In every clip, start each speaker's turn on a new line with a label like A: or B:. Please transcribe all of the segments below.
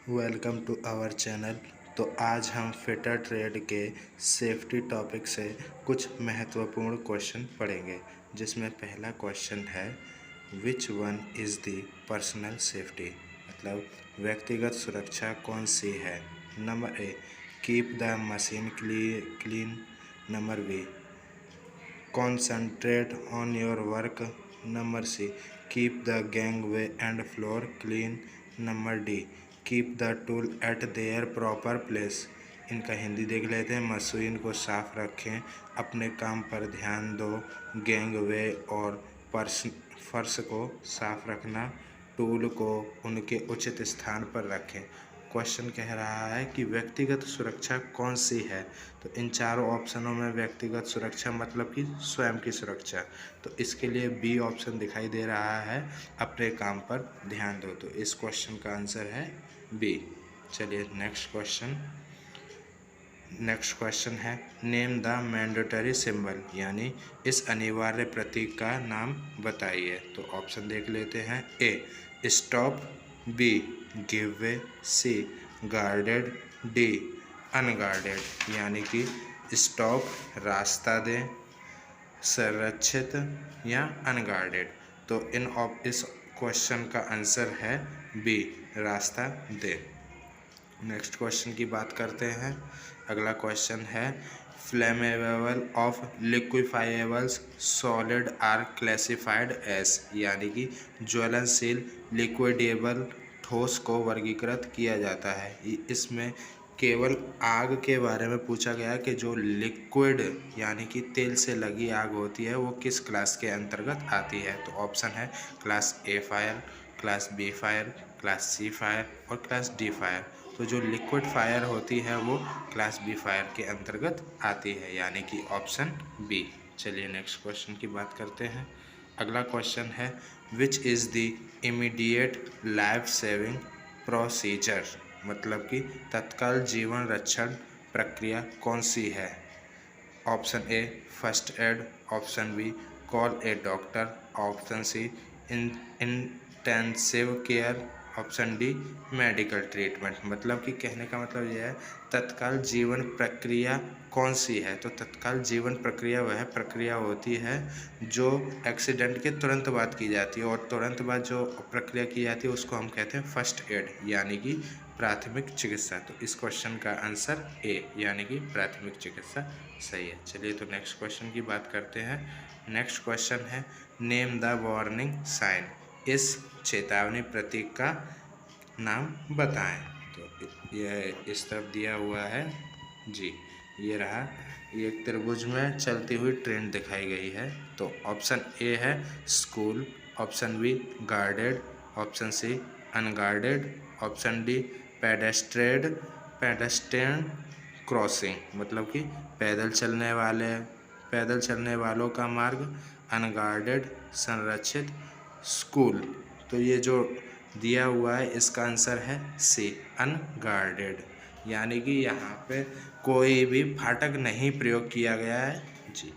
A: Welcome to our channel. तो आज हम फिटर ट्रेड के सेफ्टी टॉपिक से कुछ महत्वपूर्ण क्वेश्चन पढ़ेंगे, जिसमें पहला क्वेश्चन है which one is the personal safety, मतलब व्यक्तिगत सुरक्षा कौन सी है। Number A, keep the machine clean. Number B, concentrate on your work. Number C, keep the gangway and floor clean. Number D, keep the tool at their proper place. इनका हिंदी देख लेते हैं। मशीन को साफ रखें, अपने काम पर ध्यान दो, गैंगवे और फर्श को साफ रखना, टूल को उनके उचित स्थान पर रखें। क्वेश्चन कह रहा है कि व्यक्तिगत सुरक्षा कौन सी है। तो इन चारों ऑप्शनों में व्यक्तिगत सुरक्षा मतलब कि स्वयं की सुरक्षा, तो इसके लिए बी ऑप्शन दिखाई दे रहा है, अपने काम पर ध्यान दो। तो इस क्वेश्चन का आंसर है बी। चलिए नेक्स्ट क्वेश्चन है नेम द मैंडेटरी सिंबल, यानी इस अनिवार्य प्रतीक का नाम बताइए। तो ऑप्शन देख लेते हैं। ए स्टॉप, बी गिव वे, सी गार्डेड, डी अनगार्डेड। यानी कि स्टॉप रास्ता दें, संरक्षित या अनगार्डेड। तो इस क्वेश्चन का आंसर है बी, रास्ता दें। नेक्स्ट क्वेश्चन की बात करते हैं। अगला क्वेश्चन है flammable of liquefiables solid are classified as, यानी कि ज्वलनशील लिक्विडेबल ठोस को वर्गीकृत किया जाता है। इसमें केवल आग के बारे में पूछा गया कि जो लिक्विड यानी कि तेल से लगी आग होती है वो किस क्लास के अंतर्गत आती है। तो ऑप्शन है class A fire, class B fire, class C fire और क्लास डी फायर। तो जो लिक्विड फायर होती है वो क्लास बी फायर के अंतर्गत आती है, यानी कि ऑप्शन बी। चलिए नेक्स्ट क्वेश्चन की बात करते हैं। अगला क्वेश्चन है which is the immediate life saving procedure, मतलब कि तत्काल जीवन रक्षण प्रक्रिया कौन सी है। Option A first aid, option B call a doctor, option C intensive care, option D medical treatment. मतलब कि कहने का मतलब यह है तत्काल जीवन प्रक्रिया कौन सी है। तो तत्काल जीवन प्रक्रिया वह प्रक्रिया होती है जो एक्सीडेंट के तुरंत बाद की जाती है, और तुरंत बाद जो प्रक्रिया की जाती है उसको हम कहते हैं फर्स्ट एड, यानी कि प्राथमिक चिकित्सा। तो इस क्वेश्चन का आंसर ए, यानी कि प्राथमिक चिकित्सा सही है। चलिए तो नेक्स्ट क्वेश्चन की बात करते हैं। नेक्स्ट क्वेश्चन है नेम द वार्निंग साइन, इस चेतावनी प्रतीक का नाम बताएं। तो यह इस तरफ दिया हुआ है जी, ये रहा। ये एक त्रिभुज में चलती हुई ट्रेन दिखाई गई है। तो ऑप्शन ए है school, option B guarded, option C unguarded, option D pedestrian crossing, मतलब कि पैदल चलने वालों का मार्ग, अनगार्डेड संरक्षित, स्कूल। तो ये जो दिया हुआ है इसका आंसर है सी अनगार्डेड, यानी कि यहाँ पे कोई भी फाटक नहीं प्रयोग किया गया है जी।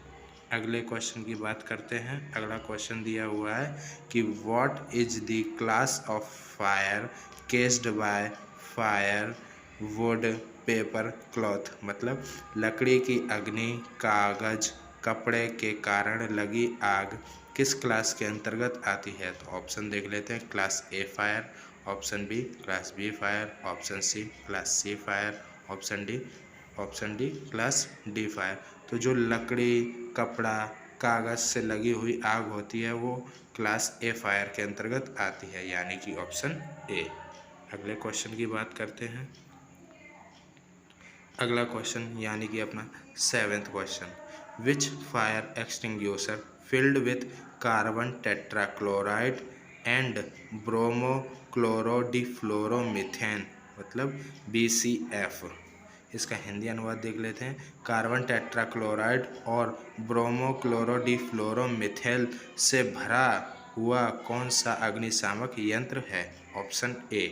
A: अगले क्वेश्चन की बात करते हैं। अगला क्वेश्चन दिया हुआ है कि what is the class of fire केस्ड by fire would paper cloth, मतलब लकड़ी की अग्नि, कागज, कपड़े के कारण लगी आग किस क्लास के अंतर्गत आती है। तो ऑप्शन देख लेते हैं। Class A fire, option B class B fire, option C class C fire, option D class D fire. तो जो लकड़ी, कपड़ा, कागज से लगी हुई आग होती है वो क्लास ए फायर के अंतर्गत आती है, यानी कि ऑप्शन ए। अगले क्वेश्चन की बात करते हैं। अगला क्वेश्चन यानी कि अपना 7th question, which fire extinguisher filled with carbon tetrachloride and bromochlorodifluoromethane, मतलब BCF। इसका हिंदी अनुवाद देख लेते हैं। कार्बन टेट्राक्लोराइड और ब्रोमोक्लोरोडिफ्लोरोमीथेन से भरा हुआ कौन सा अग्निशामक यंत्र है। Option A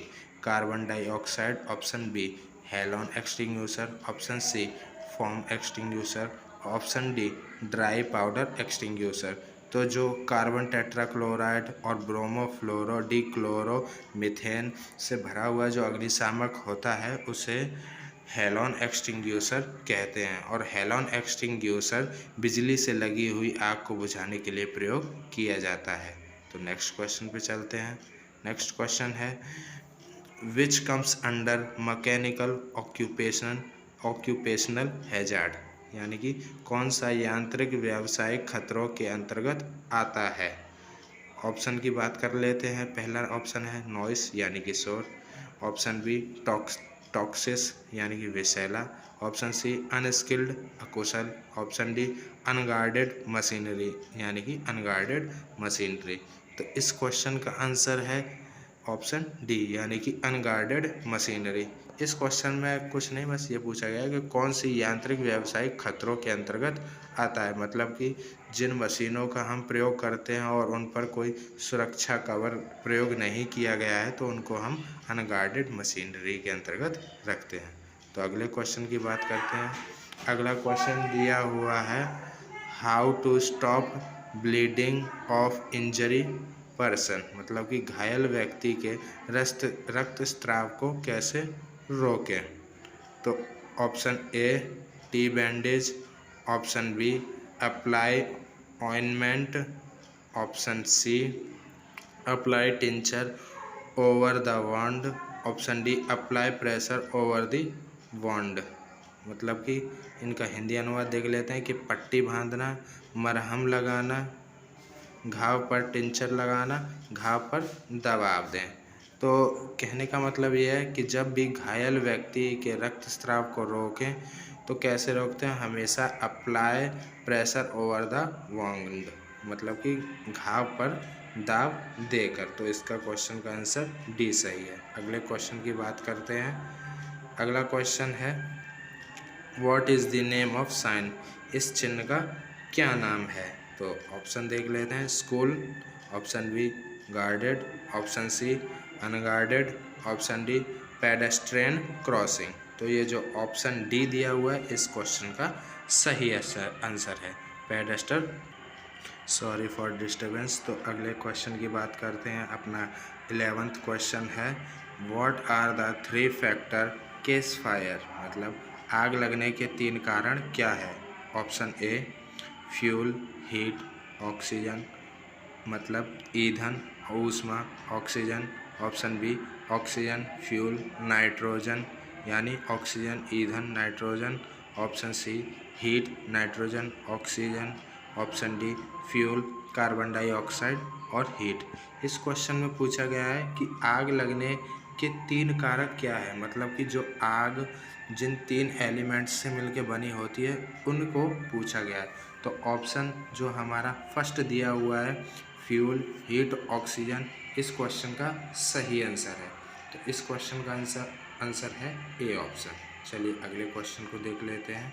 A: carbon dioxide, option B halon extinguisher, option C foam extinguisher, option D dry powder extinguisher. तो जो कार्बन टेट्राक्लोराइड और ब्रोमोफ्लोरो डिक्लोरोमीथेन से भरा हुआ जो अग्निशामक होता है उसे हेलोन एक्सटिंग्यूशर कहते हैं, और हेलोन एक्सटिंग्यूशर बिजली से लगी हुई आग को बुझाने के लिए प्रयोग किया जाता है। तो नेक्स्ट क्वेश्चन पे चलते हैं। नेक्स्ट क्वेश्चन है which comes under mechanical occupational hazard, यानी कि कौन सा यांत्रिक व्यावसायिक खतरों के अंतर्गत आता है। ऑप्शन की बात कर लेते हैं। पहला ऑप्शन है नॉइस यानी कि शोर, ऑप्शन बी टॉक्सिस यानी कि विषैला, ऑप्शन सी अनस्किल्ड अकुशल, ऑप्शन डी अनगार्डेड मशीनरी यानी कि अनगार्डेड मशीनरी। तो इस क्वेश्चन का आंसर है ऑप्शन डी यानी कि अनगार्डेड मशीनरी। इस क्वेश्चन में कुछ नहीं, बस ये पूछा गया है कि कौन सी यांत्रिक व्यावसायिक खतरों के अंतर्गत आता है, मतलब कि जिन मशीनों का हम प्रयोग करते हैं और उन पर कोई सुरक्षा कवर प्रयोग नहीं किया गया है तो उनको हम अनगार्डेड मशीनरी के अंतर्गत रखते हैं। तो अगले क्वेश्चन की बात करते हैं। अगला क्वेश्चन दिया हुआ है how to stop bleeding of injury person, मतलब कि घायल व्यक्ति के रक्तस्राव को कैसे रोकें। तो option A T bandage, option B apply ointment, option C apply tincture over the wound, option D apply pressure over the wound. मतलब कि इनका हिंदी अनुवाद देख लेते हैं कि पट्टी बांधना, मरहम लगाना, घाव पर टिंचर लगाना, घाव पर दबाव दें। तो कहने का मतलब यह है कि जब भी घायल व्यक्ति के रक्तस्राव को रोकें तो कैसे रोकते हैं, हमेशा apply pressure over the wound, मतलब कि घाव पर दाब देकर। तो इसका क्वेश्चन का आंसर डी सही है। अगले क्वेश्चन की बात करते हैं। अगला क्वेश्चन है what is the name of sine, इस चिन्ह का क्या नाम है। तो ऑप्शन देख लेते हैं school, option B guarded, option C unguarded, option D pedestrian crossing. तो ये जो ऑप्शन डी दिया हुआ है इस क्वेश्चन का सही आंसर है पेडेस्टर। Sorry for disturbance. तो अगले क्वेश्चन की बात करते हैं। अपना 11th क्वेश्चन है what are the 3 factor case fire, मतलब आग लगने के 3 कारण क्या है। Option A fuel heat oxygen, मतलब ईंधन ऊष्मा oxygen, option B oxygen fuel nitrogen यानी ऑक्सीजन ईंधन nitrogen, option C heat nitrogen oxygen, option D fuel carbon dioxide और हीट। इस क्वेश्चन में पूछा गया है कि आग लगने के 3 कारक क्या है, मतलब कि जो आग जिन 3 एलिमेंट्स से मिलकर बनी होती है उनको पूछा गया है। तो ऑप्शन जो हमारा फर्स्ट दिया हुआ है फ्यूल हीट ऑक्सीजन, इस क्वेश्चन का सही आंसर है। तो इस क्वेश्चन का आंसर है ए ऑप्शन। चलिए अगले क्वेश्चन को देख लेते हैं।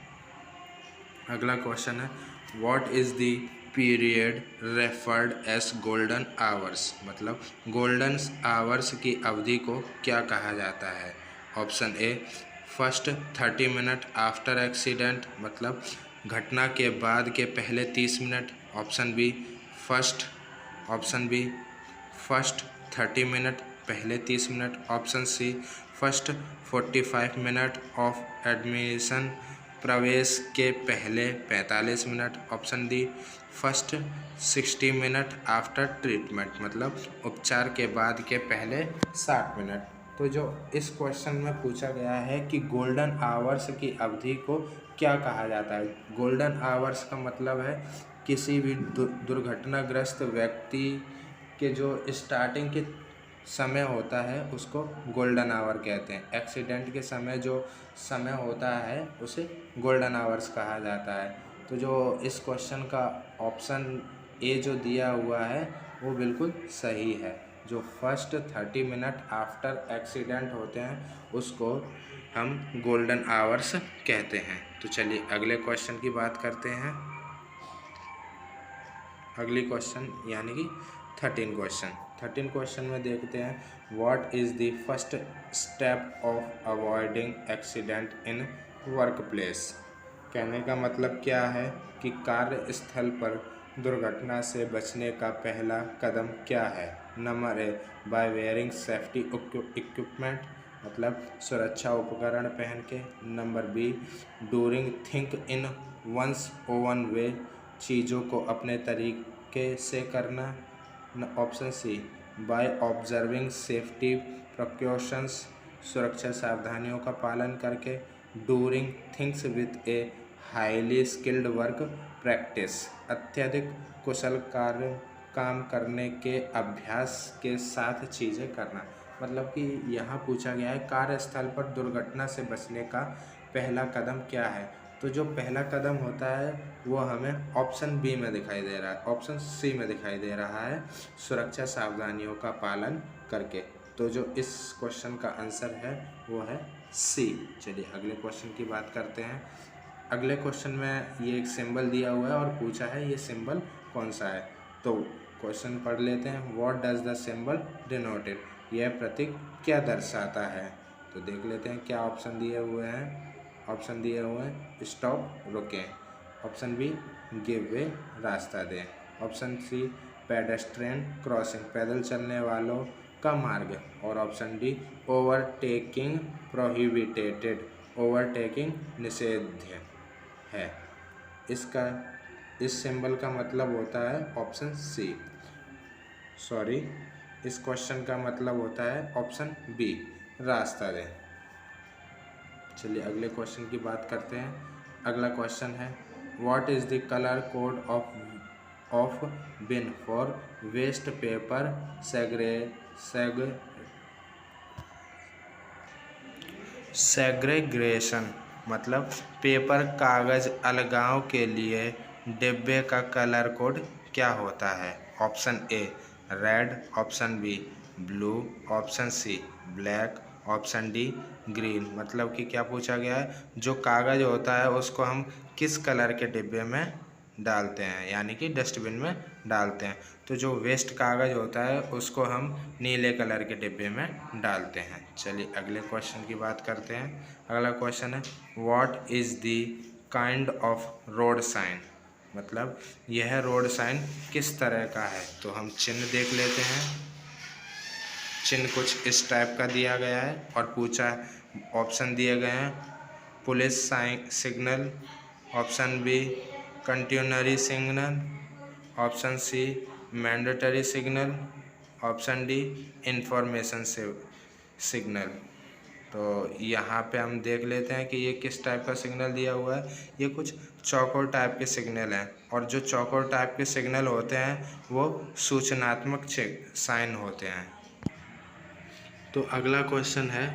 A: अगला क्वेश्चन है what is the period referred as golden hours, मतलब गोल्डन आवर्स की अवधि को क्या कहा जाता है। Option A first 30 minute after accident, मतलब घटना के बाद के पहले 30 minute, option B first 30 minute पहले 30 minute, option C first 45 minute of admission प्रवेश के पहले 45 minute, option D first 60 minute after treatment, मतलब उपचार के बाद के पहले 60 मिनट। तो जो इस क्वेश्चन में पूछा गया है कि गोल्डन आवर्स की अवधि को क्या कहा जाता है। गोल्डन आवर्स का मतलब है किसी भी दुर्घटनाग्रस्त व्यक्ति के जो स्टार्टिंग के समय होता है उसको गोल्डन आवर कहते हैं। एक्सीडेंट के समय जो समय होता है उसे गोल्डन आवर्स कहा जाता है। तो जो इस क्वेश्चन का ऑप्शन ए जो दिया हुआ है वो बिल्कुल सही है। जो फर्स्ट 30 मिनट आफ्टर एक्सीडेंट होते हैं उसको हम गोल्डन आवर्स कहते हैं। तो चलिए अगले क्वेश्चन की बात करते हैं। अगली क्वेश्चन यानी कि 13 क्वेश्चन में देखते हैं what is the first step of avoiding accident in work place. कहने का मतलब क्या है कि कार्यस्थल पर दुर्घटना से बचने का पहला कदम क्या है? Number A, by wearing safety equipment, मतलब सुरक्षा उपकरण पहन के। Number B, during think in one's own way, चीज़ों को अपने तरीके से करना। Option C, by observing safety precautions, सुरक्षा सावधानियों का पालन करके। During things with a highly skilled work practice, अत्यधिक कुशल काम करने के अभ्यास के साथ चीज़ें करना। मतलब कि यहाँ पूछा गया है कार्यस्थल पर दुर्घटना से बचने का पहला कदम क्या है। तो जो पहला कदम होता है वो हमें ऑप्शन बी में दिखाई दे रहा है, ऑप्शन सी में दिखाई दे रहा है, सुरक्षा सावधानियों का पालन करके। तो जो इस क्वेश्चन का आंसर है वो है सी। चलिए अगले क्वेश्चन की बात करते हैं। अगले क्वेश्चन में ये एक सिंबल दिया हुआ है और पूछा है ये सिंबल कौन सा है। तो क्वेश्चन पढ़ लेते हैं। What does the symbol denoted, यह प्रतीक क्या दर्शाता है। तो देख लेते हैं क्या ऑप्शन दिए हुए हैं। ऑप्शन दिए हुए हैं स्टॉप, रुकें। ऑप्शन बी, गिव वे, रास्ता दें। ऑप्शन सी, पेडेस्ट्रियन क्रॉसिंग, पैदल चलने वालों का मार्ग। और option D, overtaking prohibited, overtaking निषेध्य है। इसका इस सिंबल का मतलब होता है ऑप्शन सी, सॉरी इस क्वेश्चन का मतलब होता है ऑप्शन बी, रास्ता दें। चलिए अगले क्वेश्चन की बात करते हैं। अगला क्वेश्चन है what is the colour code of bin for waste paper segregation, मतलब पेपर कागज़ अलगाव के लिए डिब्बे का कलर कोड क्या होता है। Option A red, option B blue, option C black, option D green. मतलब कि क्या पूछा गया है, जो कागज़ होता है उसको हम किस कलर के डिब्बे में डालते हैं, यानी कि डस्टबिन में डालते हैं। तो जो वेस्ट कागज़ होता है उसको हम नीले कलर के डिब्बे में डालते हैं। चलिए अगले क्वेश्चन की बात करते हैं। अगला क्वेश्चन है what is the kind of road sign, मतलब यह रोड साइन किस तरह का है। तो हम चिन्ह देख लेते हैं। चिन्ह कुछ इस टाइप का दिया गया है और पूछा ऑप्शन दिए गए हैं police signal, option B cautionary signal, option C mandatory signal, option D information signal. तो यहाँ पे हम देख लेते हैं कि ये किस टाइप का सिग्नल दिया हुआ है। ये कुछ चौकोर टाइप के सिग्नल हैं और जो चौकोर टाइप के सिग्नल होते हैं वो सूचनात्मक साइन होते हैं। तो अगला क्वेश्चन है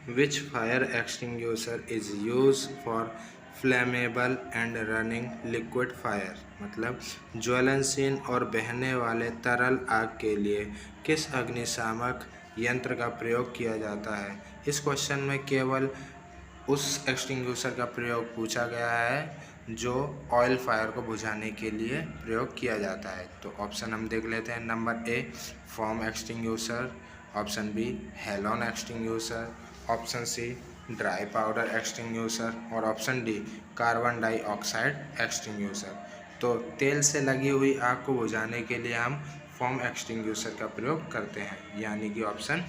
A: which fire extinguisher is use for flammable and running liquid fire, मतलब ज्वलनशील और बहने वाले तरल आग के लिए किस अग्निशामक यंत्र का प्रयोग किया जाता है। इस क्वेश्चन में केवल उस एक्सटिंग्विशर का प्रयोग पूछा गया है जो ऑयल फायर को बुझाने के लिए प्रयोग किया जाता है। तो ऑप्शन हम देख लेते हैं। Number A foam extinguisher, option B halon extinguisher, option C dry powder extinguisher और option D carbon dioxide extinguisher. तो तेल से लगी हुई आग को बुझाने के लिए हम फोम एक्सटिंग्विशर का प्रयोग करते हैं, यानी कि ऑप्शन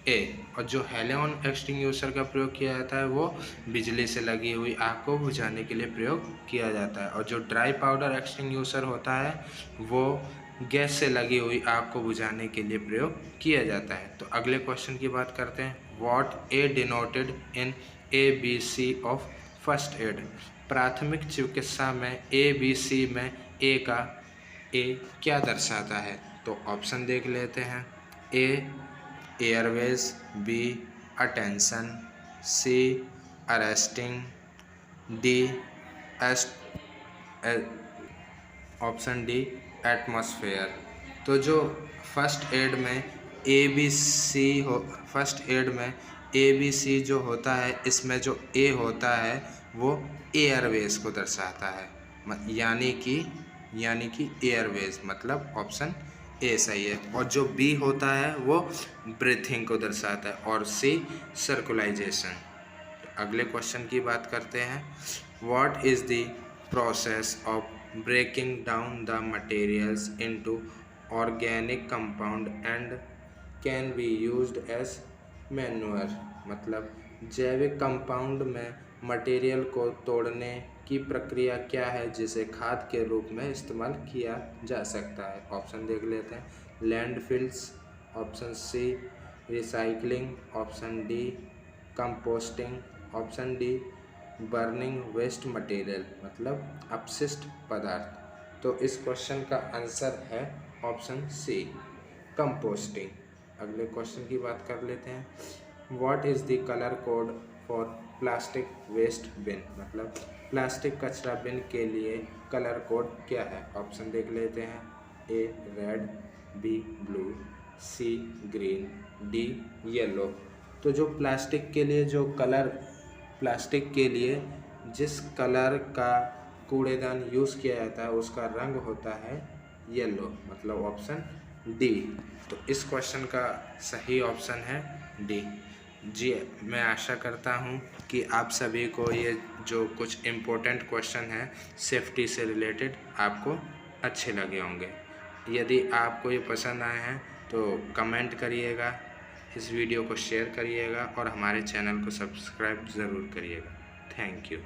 A: ए। और जो हेलोन एक्सटिंग्विशर का प्रयोग किया जाता है वो बिजली से लगी हुई आग को बुझाने के लिए प्रयोग किया जाता है। और जो ड्राई पाउडर एक्सटिंग्विशर होता है वो गैस से लगी हुई आग को बुझाने के लिए प्रयोग किया जाता है। तो अगले क्वेश्चन की बात करते हैं। What A denoted in ABC of first aid, प्राथमिक चिकित्सा में ABC में ए का ए क्या दर्शाता है। तो ऑप्शन देख लेते हैं। A airways, B attention, C arresting, D option D atmosphere. तो जो फर्स्ट एड में फर्स्ट एड में ABC जो होता है इसमें जो ए होता है वो एयरवेज को दर्शाता है, यानी कि एयरवेज, मतलब ऑप्शन ए सही है। और जो बी होता है वो ब्रीथिंग को दर्शाता है और सी सर्कुलाइजेशन। अगले क्वेश्चन की बात करते हैं। What is the process of breaking down the materials into organic compound and can be used as manure. मतलब जैविक कंपाउंड में मटेरियल को तोड़ने की प्रक्रिया क्या है जिसे खाद के रूप में इस्तेमाल किया जा सकता है। ऑप्शन देख लेते हैं। Landfills, option C recycling, option D composting, option D burning waste material मतलब अपशिष्ट पदार्थ। तो इस क्वेश्चन का आंसर है ऑप्शन सी कंपोस्टिंग। अगले क्वेश्चन की बात कर लेते हैं। What is the colour code for plastic waste bin. मतलब प्लास्टिक कचरा बिन के लिए कलर कोड क्या है। ऑप्शन देख लेते हैं। ए रेड, बी ब्लू, सी ग्रीन, डी येलो। तो जो प्लास्टिक के लिए जो कलर, प्लास्टिक के लिए जिस कलर का कूड़ेदान यूज़ किया जाता है उसका रंग होता है येलो, मतलब ऑप्शन डी। तो इस क्वेश्चन का सही ऑप्शन है डी। जी, मैं आशा करता हूँ कि आप सभी को ये जो कुछ इम्पोर्टेंट क्वेश्चन हैं सेफ्टी से रिलेटेड आपको अच्छे लगे होंगे। यदि आपको ये पसंद आए हैं तो कमेंट करिएगा, इस वीडियो को शेयर करिएगा और हमारे चैनल को सब्सक्राइब ज़रूर करिएगा। Thank you.